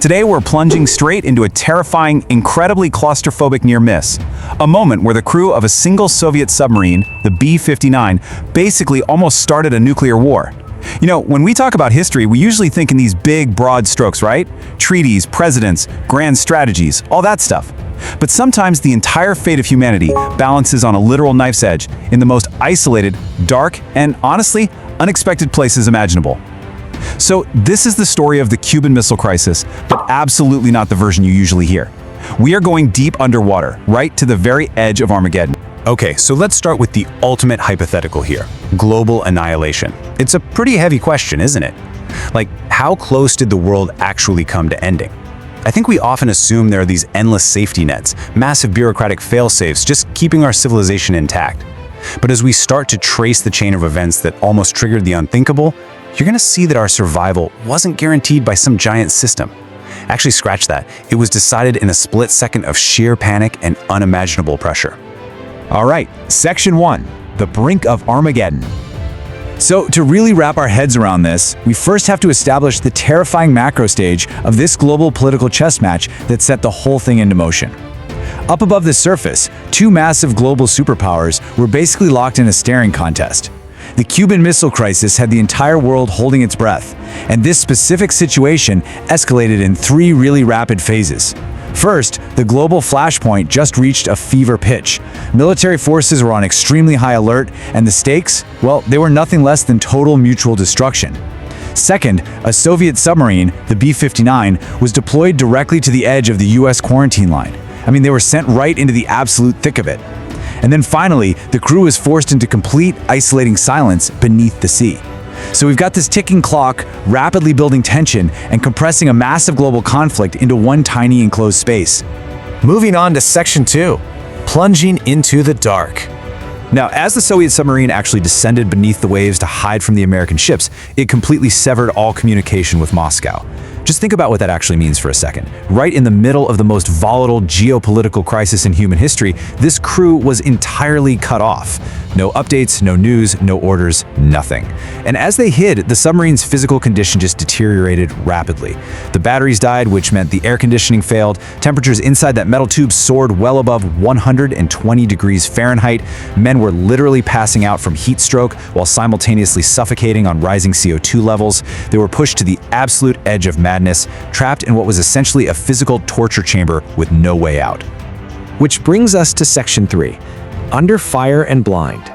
Today we're plunging straight into a terrifying, incredibly claustrophobic near miss. A moment where the crew of a single Soviet submarine, the B-59, basically almost started a nuclear war. You know, when we talk about history, we usually think in these big, broad strokes, right? Treaties, presidents, grand strategies, all that stuff. But sometimes the entire fate of humanity balances on a literal knife's edge in the most isolated, dark, and honestly, unexpected places imaginable. So this is the story of the Cuban Missile Crisis, but absolutely not the version you usually hear. We are going deep underwater, right to the very edge of Armageddon. Okay, so let's start with the ultimate hypothetical here: global annihilation. It's a pretty heavy question, isn't it? Like, how close did the world actually come to ending? I think we often assume there are these endless safety nets, massive bureaucratic fail-safes, just keeping our civilization intact. But as we start to trace the chain of events that almost triggered the unthinkable, you're gonna see that our survival wasn't guaranteed by some giant system. Actually, scratch that. It was decided in a split second of sheer panic and unimaginable pressure. All right, Section 1, the brink of Armageddon. So to really wrap our heads around this, we first have to establish the terrifying macro stage of this global political chess match that set the whole thing into motion. Up above the surface, two massive global superpowers were basically locked in a staring contest. The Cuban Missile Crisis had the entire world holding its breath, and this specific situation escalated in three really rapid phases. First, the global flashpoint just reached a fever pitch. Military forces were on extremely high alert, and the stakes, well, they were nothing less than total mutual destruction. Second, a Soviet submarine, the B-59, was deployed directly to the edge of the US quarantine line. I mean, they were sent right into the absolute thick of it. And then finally, the crew was forced into complete, isolating silence beneath the sea. So we've got this ticking clock, rapidly building tension, and compressing a massive global conflict into one tiny enclosed space. Moving on to Section 2, plunging into the dark. Now, as the Soviet submarine actually descended beneath the waves to hide from the American ships, it completely severed all communication with Moscow. Just think about what that actually means for a second. Right in the middle of the most volatile geopolitical crisis in human history, this crew was entirely cut off. No updates, no news, no orders, nothing. And as they hid, the submarine's physical condition just deteriorated rapidly. The batteries died, which meant the air conditioning failed. Temperatures inside that metal tube soared well above 120 degrees Fahrenheit. Men were literally passing out from heat stroke while simultaneously suffocating on rising CO2 levels. They were pushed to the absolute edge of madness, trapped in what was essentially a physical torture chamber with no way out. Which brings us to Section 3, under fire and blind.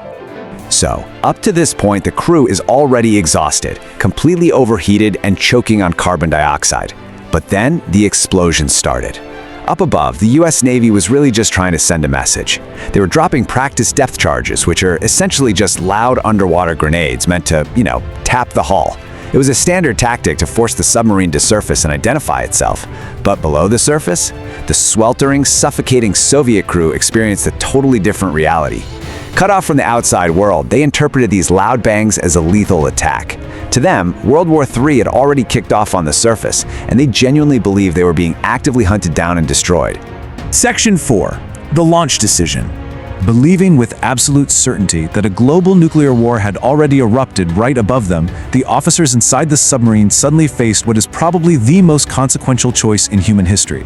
So, up to this point, the crew is already exhausted, completely overheated and choking on carbon dioxide. But then, the explosion started. Up above, the US Navy was really just trying to send a message. They were dropping practice depth charges, which are essentially just loud underwater grenades meant to, tap the hull. It was a standard tactic to force the submarine to surface and identify itself. But below the surface, the sweltering, suffocating Soviet crew experienced a totally different reality. Cut off from the outside world, they interpreted these loud bangs as a lethal attack. To them, World War III had already kicked off on the surface, and they genuinely believed they were being actively hunted down and destroyed. Section 4, the launch decision. Believing with absolute certainty that a global nuclear war had already erupted right above them, the officers inside the submarine suddenly faced what is probably the most consequential choice in human history.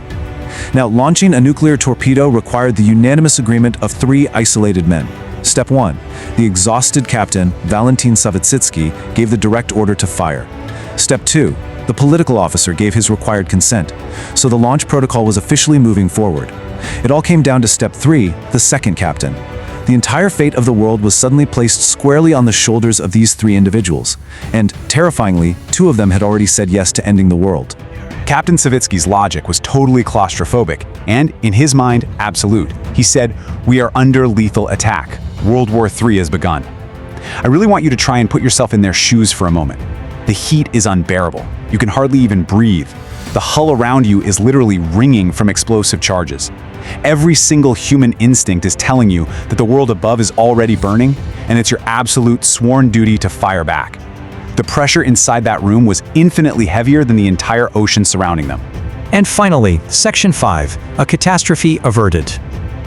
Now, launching a nuclear torpedo required the unanimous agreement of three isolated men. Step 1. The exhausted captain, Valentin Savitsky, gave the direct order to fire. Step 2. The political officer gave his required consent, so the launch protocol was officially moving forward. It all came down to Step 3, the second captain. The entire fate of the world was suddenly placed squarely on the shoulders of these three individuals, and, terrifyingly, two of them had already said yes to ending the world. Captain Savitsky's logic was totally claustrophobic, and, in his mind, absolute. He said, "We are under lethal attack. World War III has begun." I really want you to try and put yourself in their shoes for a moment. The heat is unbearable. You can hardly even breathe. The hull around you is literally ringing from explosive charges. Every single human instinct is telling you that the world above is already burning, and it's your absolute sworn duty to fire back. The pressure inside that room was infinitely heavier than the entire ocean surrounding them. And finally, Section 5, a catastrophe averted.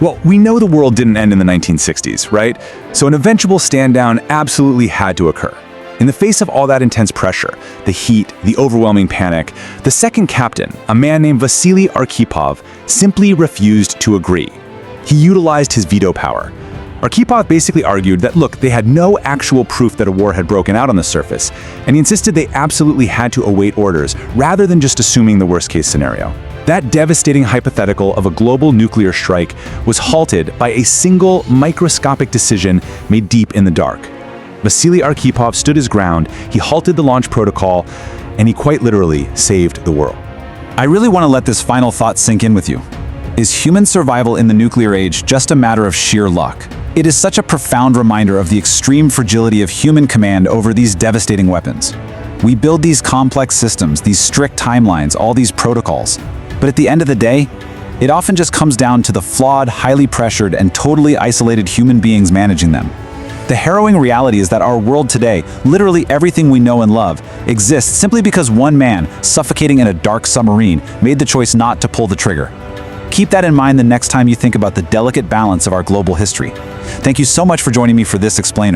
Well, we know the world didn't end in the 1960s, right? So an eventual stand-down absolutely had to occur. In the face of all that intense pressure, the heat, the overwhelming panic, the second captain, a man named Vasili Arkhipov, simply refused to agree. He utilized his veto power. Arkhipov basically argued that, look, they had no actual proof that a war had broken out on the surface, and he insisted they absolutely had to await orders rather than just assuming the worst-case scenario. That devastating hypothetical of a global nuclear strike was halted by a single microscopic decision made deep in the dark. Vasili Arkhipov stood his ground, he halted the launch protocol, and he quite literally saved the world. I really want to let this final thought sink in with you. Is human survival in the nuclear age just a matter of sheer luck? It is such a profound reminder of the extreme fragility of human command over these devastating weapons. We build these complex systems, these strict timelines, all these protocols. But at the end of the day, it often just comes down to the flawed, highly pressured, and totally isolated human beings managing them. The harrowing reality is that our world today, literally everything we know and love, exists simply because one man, suffocating in a dark submarine, made the choice not to pull the trigger. Keep that in mind the next time you think about the delicate balance of our global history. Thank you so much for joining me for this explainer.